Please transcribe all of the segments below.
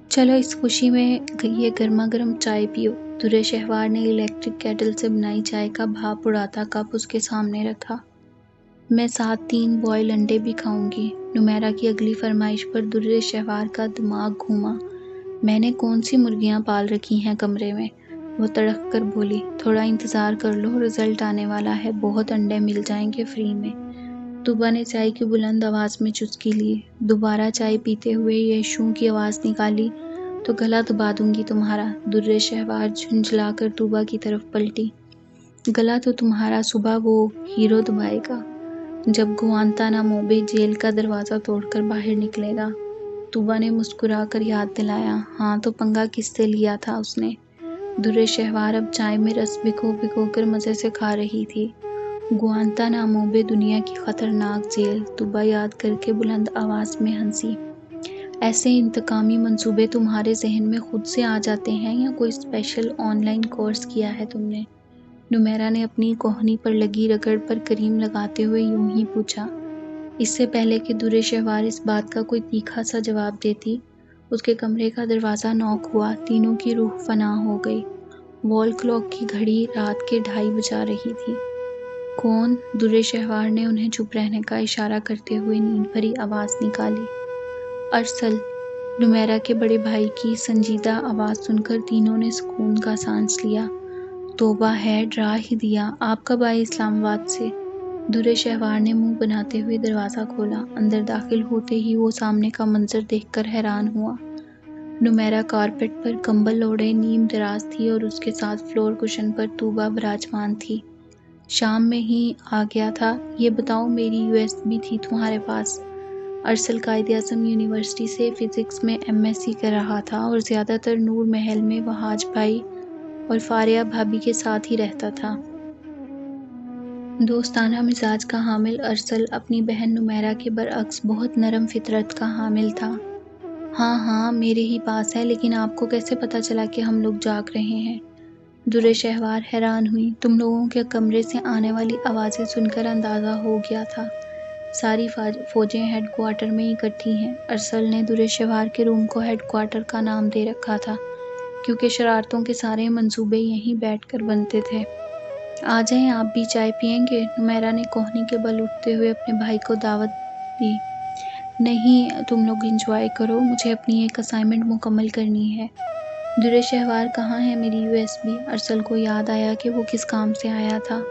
چلو اس خوشی میں یہ گرما گرم چائے پیو۔ درِ شہوار نے الیکٹرک کیٹل سے بنائی چائے کا بھاپ اڑاتا کپ اس کے سامنے رکھا۔ میں ساتھ 3 بوائل انڈے بھی کھاؤں گی۔ نمیرہ کی اگلی فرمائش پر درِ شہوار کا دماغ گھوما۔ میں نے کون سی مرغیاں پال رکھی ہیں کمرے میں؟ وہ تڑک کر بولی۔ تھوڑا انتظار کر لو، رزلٹ آنے والا ہے، بہت انڈے مل جائیں گے فری میں۔ طوبیٰ نے چائے کی بلند آواز میں چسکی لی۔ دوبارہ چائے پیتے ہوئے یہ شوں کی آواز نکالی تو گلا دبا دوں گی تمہارا۔ درِ شہوار جھنجھلا کر طوبیٰ کی طرف پلٹی۔ گلا تو تمہارا صبح وہ ہیرو دبائے گا جب گوانتانامو بے جیل کا دروازہ توڑ کر باہر نکلے گا۔ طوبیٰ نے مسکرا کر یاد دلایا۔ ہاں تو پنگا کس سے لیا تھا اس نے؟ درِ شہوار اب چائے میں رس بھگو بھگو کر مزے سے کھا رہی تھی۔ گوانتانامو بے دنیا کی خطرناک جیل، طوبیٰ یاد کر کے بلند آواز میں ہنسی۔ ایسے انتقامی منصوبے تمہارے ذہن میں خود سے آ جاتے ہیں یا کوئی اسپیشل آن لائن کورس کیا ہے تم نے؟ نمیرہ نے اپنی کوہنی پر لگی رگڑ پر کریم لگاتے ہوئے یوں ہی پوچھا۔ اس سے پہلے کہ درِ شہوار اس بات کا کوئی تیکھا سا جواب دیتی، اس کے کمرے کا دروازہ نوک ہوا۔ تینوں کی روح فنا ہو گئی۔ وال کلاک کی گھڑی رات کے 2:30 بجا رہی تھی۔ کون؟ درِ شہوار نے انہیں چپ رہنے کا اشارہ کرتے ہوئے نیند بھری آواز نکالی۔ ارسل۔ نمیرہ کے بڑے بھائی کی سنجیدہ آواز سن کر تینوں نے سکون کا سانس لیا۔ توبہ ہے، ڈرا ہی دیا۔ آپ کب آئے اسلام آباد سے؟ درِ شہوار نے منہ بناتے ہوئے دروازہ کھولا۔ اندر داخل ہوتے ہی وہ سامنے کا منظر دیکھ کر حیران ہوا۔ نمیرہ کارپیٹ پر کمبل اوڑھے نیم دراز تھی اور اس کے ساتھ فلور کشن پر طوبیٰ براجمان تھی۔ شام میں ہی آ گیا تھا۔ یہ بتاؤ، میری USB تھی تمہارے پاس؟ ارسل قائد اعظم یونیورسٹی سے فزکس میں MSc کر رہا تھا اور زیادہ تر نور محل میں وہاج بھائی اور فاریہ بھابھی کے ساتھ ہی رہتا تھا۔ دوستانہ مزاج کا حامل ارسل اپنی بہن نمیرہ کے برعکس بہت نرم فطرت کا حامل تھا۔ ہاں ہاں میرے ہی پاس ہے، لیکن آپ کو کیسے پتہ چلا کہ ہم لوگ جاگ رہے ہیں؟ درِ شہوار حیران ہوئی۔ تم لوگوں کے کمرے سے آنے والی آوازیں سن کر اندازہ ہو گیا تھا۔ ساری فوجیں ہیڈ کوارٹر میں اکٹھی ہیں۔ ارسل نے درِ شہوار کے روم کو ہیڈ کوارٹر کا نام دے رکھا تھا کیونکہ شرارتوں کے سارے منصوبے یہیں بیٹھ کر بنتے تھے۔ آ جائیں، آپ بھی چائے پئیں گے؟ نمیرہ نے کوہنی کے بل اٹھتے ہوئے اپنے بھائی کو دعوت دی۔ نہیں، تم لوگ انجوائے کرو، مجھے اپنی ایک اسائنمنٹ مکمل کرنی ہے۔ درِ شہوار کہاں ہے میری USB؟ ارسل کو یاد آیا کہ وہ کس کام سے آیا تھا۔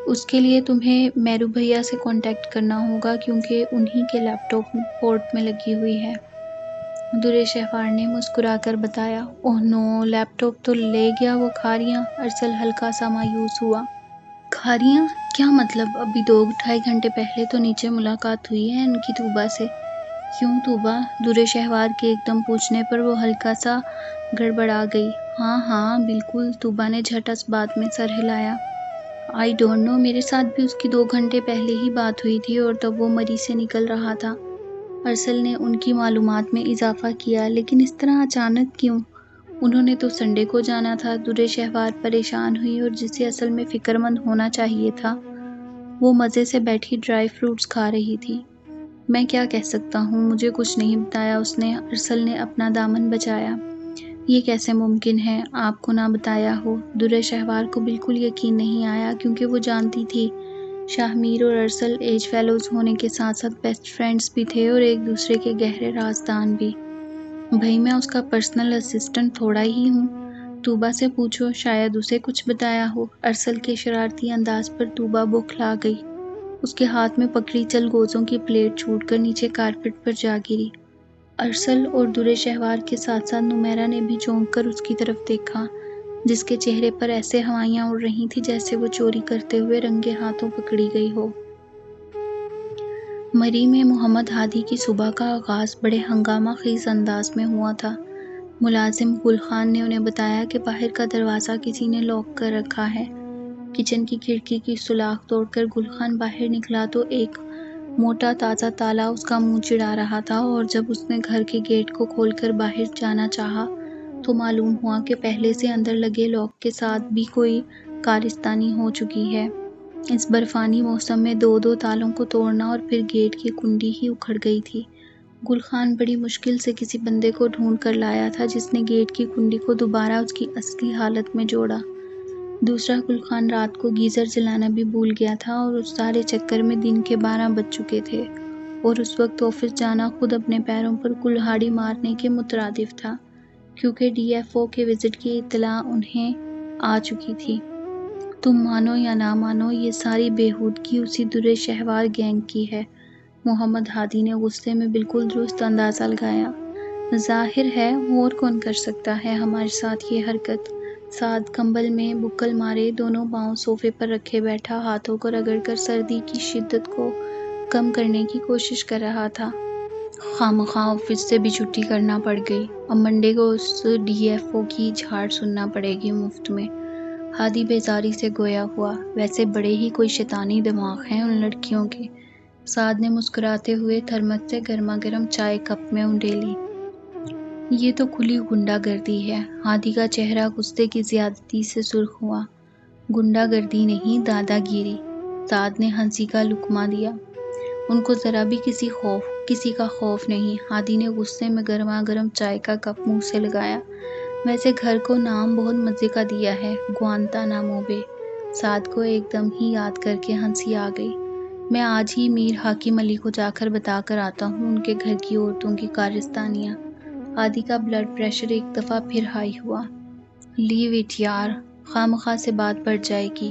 اس کے لیے تمہیں میرو بھیا سے کانٹیکٹ کرنا ہوگا کیونکہ انہی کے لیپ ٹاپ پورٹ میں لگی ہوئی ہے۔ درِ شہوار نے مسکرا کر بتایا۔ اوہ نو، لیپ ٹاپ تو لے گیا وہ کھاریاں۔ ارسل ہلکا سا مایوس ہوا۔ کھاریاں؟ کیا مطلب؟ ابھی 2-2.5 گھنٹے پہلے تو نیچے ملاقات ہوئی ہے ان کی طوبیٰ سے۔ کیوں طوبیٰ؟ درِ شہوار کے ایک دم پوچھنے پر وہ ہلکا سا گڑبڑا گئی۔ ہاں ہاں بالکل، طوبیٰ نے جھٹ اس بات میں سر ہلایا۔ آئی ڈونٹ نو، میرے ساتھ بھی اس کی 2 گھنٹے پہلے ہی بات ہوئی تھی اور تب وہ مری سے نکل رہا تھا۔ ارسل نے ان کی معلومات میں اضافہ کیا۔ لیکن اس طرح اچانک کیوں؟ انہوں نے تو سنڈے کو جانا تھا۔ درِ شہوار پریشان ہوئی اور جسے اصل میں فکر مند ہونا چاہیے تھا، وہ مزے سے بیٹھی ڈرائی فروٹس کھا رہی تھی۔ میں کیا کہہ سکتا ہوں، مجھے کچھ نہیں بتایا اس نے۔ ارسل نے اپنا دامن بچایا۔ یہ کیسے ممکن ہے آپ کو نہ بتایا ہو؟ درِ شہوار کو بالکل یقین نہیں آیا کیونکہ وہ جانتی تھی شاہ میر اور ارسل ایج فیلوز ہونے کے ساتھ ساتھ بیسٹ فرینڈز بھی تھے اور ایک دوسرے کے گہرے رازدان بھی۔ بھئی میں اس کا پرسنل اسسٹنٹ تھوڑا ہی ہوں؟ طوبیٰ سے پوچھو، شاید اسے کچھ بتایا ہو۔ ارسل کے شرارتی انداز پر طوبیٰ بوکھلا گئی۔ اس کے ہاتھ میں پکڑی چل گوزوں کی پلیٹ چھوٹ کر نیچے کارپیٹ پر جا گری۔ ارسل اور درِ شہوار کے ساتھ ساتھ نمیرہ نے بھی چونک کر اس کی طرف دیکھا جس کے چہرے پر ایسے ہوائیاں اڑ رہی تھیں جیسے وہ چوری کرتے ہوئے رنگے ہاتھوں پکڑی گئی ہو۔ مری میں محمد ہادی کی صبح کا آغاز بڑے ہنگامہ خیز انداز میں ہوا تھا۔ ملازم گل خان نے انہیں بتایا کہ باہر کا دروازہ کسی نے لاک کر رکھا ہے۔ کچن کی کھڑکی کی سوراخ توڑ کر گل خان باہر نکلا تو ایک موٹا تازہ تالا اس کا منہ چڑھا رہا تھا اور جب اس نے گھر کے گیٹ کو کھول کر باہر جانا چاہا تو معلوم ہوا کہ پہلے سے اندر لگے لاک کے ساتھ بھی کوئی کارستانی ہو چکی ہے۔ اس برفانی موسم میں 2 تالوں کو توڑنا اور پھر گیٹ کی کنڈی ہی اکھڑ گئی تھی۔ گل خان بڑی مشکل سے کسی بندے کو ڈھونڈ کر لایا تھا جس نے گیٹ کی کنڈی کو دوبارہ اس کی اصلی حالت میں جوڑا۔ دوسرا گل خان رات کو گیزر جلانا بھی بھول گیا تھا اور اس سارے چکر میں دن کے 12 بج چکے تھے اور اس وقت آفس جانا خود اپنے پیروں پر کلہاڑی مارنے کے مترادف تھا، کیونکہ ڈی ایف او کے وزٹ کی اطلاع انہیں آ چکی تھی۔ تم مانو یا نہ مانو، یہ ساری بےہودگی اسی درِ شہوار گینگ کی ہے، محمد ہادی نے غصے میں بالکل درست اندازہ لگایا۔ ظاہر ہے، اور کون کر سکتا ہے ہمارے ساتھ یہ حرکت؟ سعد کمبل میں بکل مارے دونوں پاؤں صوفے پر رکھے بیٹھا ہاتھوں کو رگڑ کر سردی کی شدت کو کم کرنے کی کوشش کر رہا تھا۔ خواہ آفس سے بھی چھٹی کرنا پڑ گئی، اب منڈے کو اس ڈی ایف او کی جھاڑ سننا پڑے گی مفت میں۔ ہادی بیزاری سے گویا ہوا، ویسے بڑے ہی کوئی شیطانی دماغ ہیں ان لڑکیوں کے۔ سعد نے مسکراتے ہوئے تھرمس سے گرما گرم چائے کپ میں انڈیلی۔ یہ تو کھلی غنڈہ گردی ہے۔ ہادی کا چہرہ غصے کی زیادتی سے سرخ ہوا۔ غنڈہ گردی نہیں، دادا گیری۔ سعد نے ہنسی کا لقمہ دیا۔ ان کو ذرا بھی کسی کا خوف نہیں۔ ہادی نے غصے میں گرما گرم چائے کا کپ منہ سے لگایا۔ ویسے گھر کو نام بہت مزے کا دیا ہے، گوانتانامو بے۔ سعد کو ایک دم ہی یاد کر کے ہنسی آ گئی۔ میں آج ہی میر حاکم علی کو جا کر بتا کر آتا ہوں ان کے گھر کی عورتوں کی کارستانیاں۔ ہادی کا بلڈ پریشر ایک دفعہ پھر ہائی ہوا۔ لیو اٹ یار، خواہ سے بات بڑھ جائے گی۔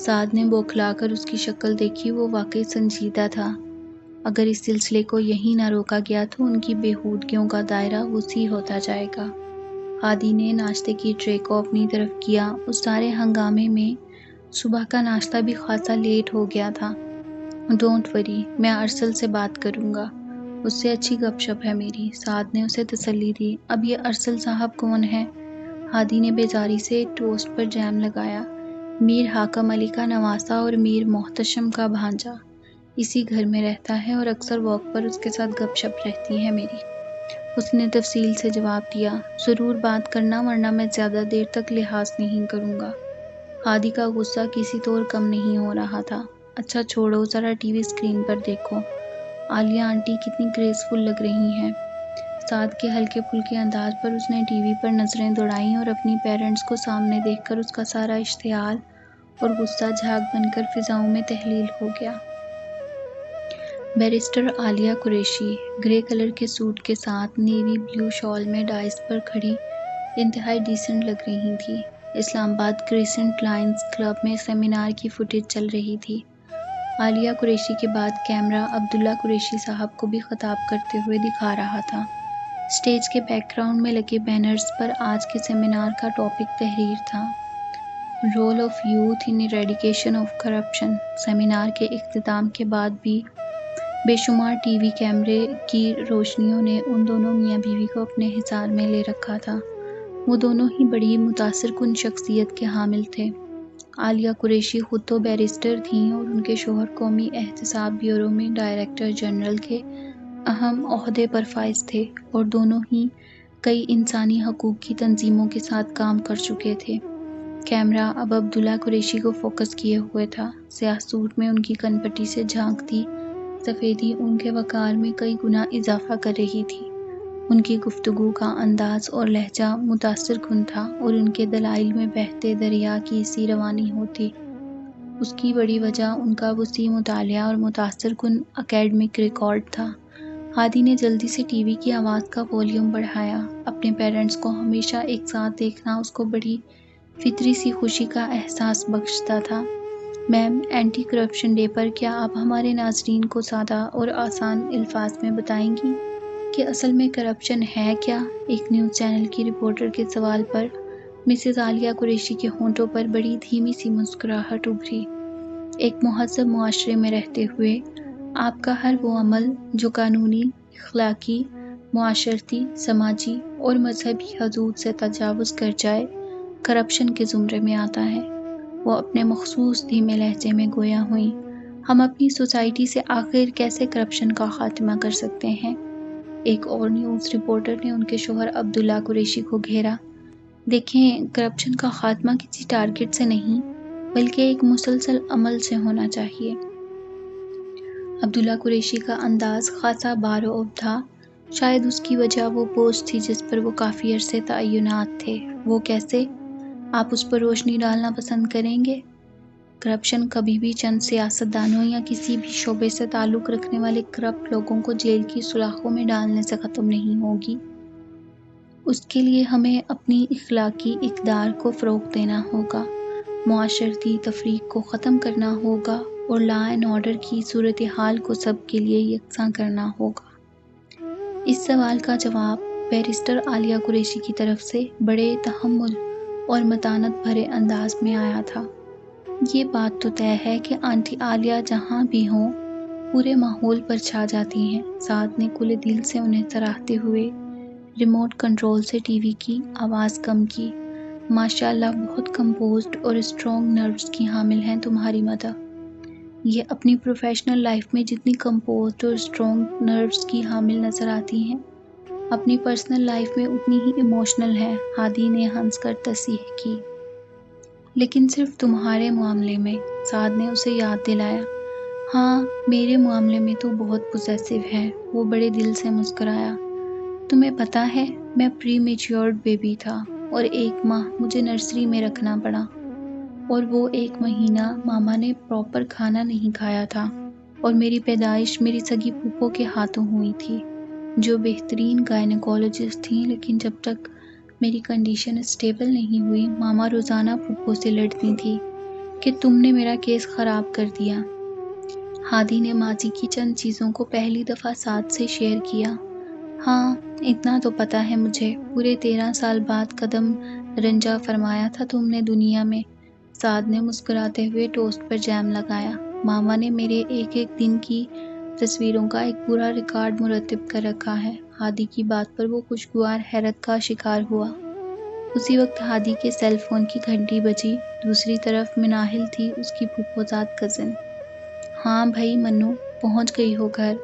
سعد نے بوکھلا کر اس کی شکل دیکھی، وہ واقعی سنجیدہ تھا۔ اگر اس سلسلے کو یہیں نہ روکا گیا تو ان کی بےہودگیوں کا دائرہ وسیع ہوتا جائے گا۔ ہادی نے ناشتے کی ٹرے کو اپنی طرف کیا۔ اس سارے ہنگامے میں صبح کا ناشتہ بھی خاصا لیٹ ہو گیا تھا۔ ڈونٹ وری، میں ارسل سے بات کروں گا، اس سے اچھی گپ شپ ہے میری۔ سعد نے اسے تسلی دی۔ اب یہ ارسل صاحب کون ہے؟ ہادی نے بیزاری سے ٹوسٹ پر جیم لگایا۔ میر حاکم علی کا نواسہ اور میر محتشم کا بھانجا، اسی گھر میں رہتا ہے اور اکثر واک پر اس کے ساتھ گپ شپ رہتی ہے میری۔ اس نے تفصیل سے جواب دیا۔ ضرور بات کرنا، ورنہ میں زیادہ دیر تک لحاظ نہیں کروں گا۔ ہادی کا غصہ کسی طور کم نہیں ہو رہا تھا۔ اچھا چھوڑو، ذرا ٹی وی اسکرین پر دیکھو، عالیہ آنٹی کتنی گریسفل لگ رہی ہیں۔ سعد کے ہلکے پھلکے انداز پر اس نے ٹی وی پر نظریں دوڑائیں اور اپنی پیرنٹس کو سامنے دیکھ کر اس کا سارا اشتعال اور غصہ جھاگ بن کر فضاؤں میں تحلیل ہو گیا۔ بیرسٹر عالیہ قریشی گرے کلر کے سوٹ کے ساتھ نیوی بلیو شال میں ڈائس پر کھڑی انتہائی ڈیسنٹ لگ رہی تھی۔ اسلام آباد کرسنٹ لائنز کلب میں سیمینار کی فوٹیج چل رہی تھی۔ عالیہ قریشی کے بعد کیمرہ عبداللہ قریشی صاحب کو بھی خطاب کرتے ہوئے دکھا رہا تھا۔ اسٹیج کے بیک گراؤنڈ میں لگے بینرز پر آج کے سیمینار کا ٹاپک تحریر تھا، role of youth in eradication of corruption. Seminar کے اختتام کے بعد بھی بے شمار ٹی وی کیمرے کی روشنیوں نے ان دونوں میاں بیوی کو اپنے حصار میں لے رکھا تھا۔ وہ دونوں ہی بڑی متاثر کن شخصیت کے حامل تھے۔ عالیہ قریشی خود تو بیرسٹر تھیں اور ان کے شوہر قومی احتساب بیورو میں ڈائریکٹر جنرل کے اہم عہدے پر فائز تھے اور دونوں ہی کئی انسانی حقوق کی تنظیموں کے ساتھ کام کر چکے تھے۔ کیمرہ اب عبداللہ قریشی کو فوکس کیے ہوئے تھا۔ سیاہ سوٹ میں ان کی کن پٹی سے جھانکتی سفیدی ان کے وقار میں کئی گنا اضافہ کر رہی تھی۔ ان کی گفتگو کا انداز اور لہجہ متاثر کن تھا اور ان کے دلائل میں بہتے دریا کی سی روانی ہوتی۔ اس کی بڑی وجہ ان کا وسیع مطالعہ اور متاثر کن اکیڈمک ریکارڈ تھا۔ ہادی نے جلدی سے ٹی وی کی آواز کا والیوم بڑھایا۔ اپنے پیرنٹس کو ہمیشہ ایک ساتھ دیکھنا اس کو بڑی فطری سی خوشی کا احساس بخشتا تھا۔ میم، اینٹی کرپشن ڈے پر کیا آپ ہمارے ناظرین کو سادہ اور آسان الفاظ میں بتائیں گی کہ اصل میں کرپشن ہے کیا؟ ایک نیوز چینل کی رپورٹر کے سوال پر مسز عالیہ قریشی کے ہونٹوں پر بڑی دھیمی سی مسکراہٹ ابھری۔ ایک مہذب معاشرے میں رہتے ہوئے آپ کا ہر وہ عمل جو قانونی، اخلاقی، معاشرتی، سماجی اور مذہبی حدود سے تجاوز کر جائے، کرپشن کے زمرے میں آتا ہے۔ وہ اپنے مخصوص دھیمے لہجے میں گویا ہوئیں۔ ہم اپنی سوسائٹی سے آخر کیسے کرپشن کا خاتمہ کر سکتے ہیں؟ ایک اور نیوز رپورٹر نے ان کے شوہر عبداللہ قریشی کو گھیرا۔ دیکھیں، کرپشن کا خاتمہ کسی ٹارگٹ سے نہیں بلکہ ایک مسلسل عمل سے ہونا چاہیے۔ عبداللہ قریشی کا انداز خاصا بارعب تھا۔ شاید اس کی وجہ وہ پوسٹ تھی جس پر وہ کافی عرصے تعینات تھے۔ وہ کیسے؟ آپ اس پر روشنی ڈالنا پسند کریں گے؟ کرپشن کبھی بھی چند سیاستدانوں یا کسی بھی شعبے سے تعلق رکھنے والے کرپٹ لوگوں کو جیل کی سلاخوں میں ڈالنے سے ختم نہیں ہوگی۔ اس کے لیے ہمیں اپنی اخلاقی اقدار کو فروغ دینا ہوگا، معاشرتی تفریق کو ختم کرنا ہوگا اور لا اینڈ آرڈر کی صورتحال کو سب کے لیے یکساں کرنا ہوگا۔ اس سوال کا جواب بیرسٹر عالیہ قریشی کی طرف سے بڑے تحمل اور متانت بھرے انداز میں آیا تھا۔ یہ بات تو طے ہے کہ آنٹی عالیہ جہاں بھی ہوں پورے ماحول پر چھا جاتی ہیں۔ سعد نے کھلے دل سے انہیں سراہتے ہوئے ریموٹ کنٹرول سے ٹی وی کی آواز کم کی۔ ماشاءاللہ بہت کمپوزڈ اور اسٹرانگ نروس کی حامل ہیں تمہاری مدر۔ یہ اپنی پروفیشنل لائف میں جتنی کمپوزڈ اور اسٹرانگ نروس کی حامل نظر آتی ہیں، اپنی پرسنل لائف میں اتنی ہی ایموشنل ہے، ہادی نے ہنس کر تصحیح کی۔ لیکن صرف تمہارے معاملے میں، سعد نے اسے یاد دلایا۔ ہاں، میرے معاملے میں تو بہت پوزیسو ہے، وہ بڑے دل سے مسکرایا۔ تمہیں پتہ ہے، میں پری میچیورڈ بیبی تھا اور 1 ماہ مجھے نرسری میں رکھنا پڑا، اور وہ 1 مہینہ ماما نے پراپر کھانا نہیں کھایا تھا، اور میری پیدائش میری سگی پھوپھو کے ہاتھوں ہوئی تھی، جو بہترین گائنیکولوجسٹ تھیں، لیکن جب تک میری کنڈیشن اسٹیبل نہیں ہوئی، ماما روزانہ پھوپھو سے لڑتی تھی کہ تم نے میرا کیس خراب کر دیا۔ ہادی نے ماضی کی چند چیزوں کو پہلی دفعہ سعد سے شیئر کیا۔ ہاں، اتنا تو پتہ ہے مجھے، پورے 13 سال بعد قدم رنجا فرمایا تھا تم نے دنیا میں۔ سعد نے مسکراتے ہوئے ٹوسٹ پر جیم لگایا۔ ماما نے میرے ایک ایک دن کی تصویروں کا ایک پورا ریکارڈ مرتب کر رکھا ہے۔ ہادی کی بات پر وہ خوشگوار حیرت کا شکار ہوا۔ اسی وقت ہادی کے سیل فون کی گھنٹی بجی۔ دوسری طرف مناہل تھی، اس کی پھوپھوزاد کزن۔ ہاں بھائی منو، پہنچ گئی ہو گھر؟